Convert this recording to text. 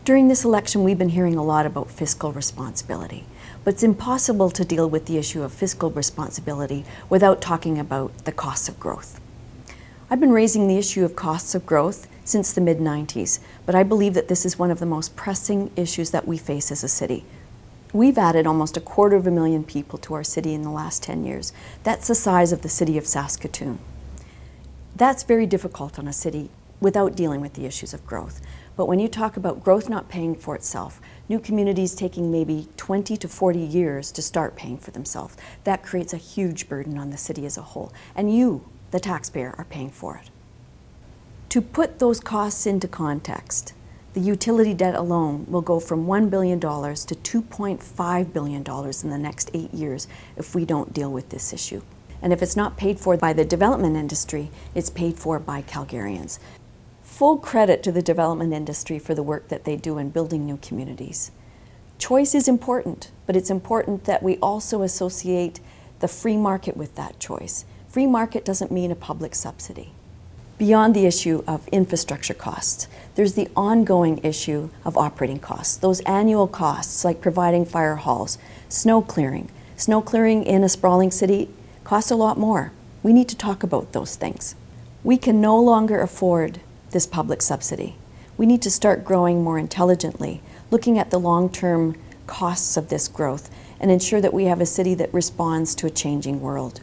During this election, we've been hearing a lot about fiscal responsibility, but it's impossible to deal with the issue of fiscal responsibility without talking about the costs of growth. I've been raising the issue of costs of growth since the mid-90s, but I believe that this is one of the most pressing issues that we face as a city. We've added almost 250,000 people to our city in the last 10 years. That's the size of the city of Saskatoon. That's very difficult on a city without dealing with the issues of growth. But when you talk about growth not paying for itself, new communities taking maybe 20 to 40 years to start paying for themselves, that creates a huge burden on the city as a whole. And you, the taxpayer, are paying for it. To put those costs into context, the utility debt alone will go from $1 billion to $2.5 billion in the next 8 years if we don't deal with this issue. And if it's not paid for by the development industry, it's paid for by Calgarians. Full credit to the development industry for the work that they do in building new communities. Choice is important, but it's important that we also associate the free market with that choice. Free market doesn't mean a public subsidy. Beyond the issue of infrastructure costs, there's the ongoing issue of operating costs, those annual costs like providing fire halls, snow clearing. Snow clearing in a sprawling city costs a lot more. We need to talk about those things. We can no longer afford this public subsidy. We need to start growing more intelligently, looking at the long-term costs of this growth, and ensure that we have a city that responds to a changing world.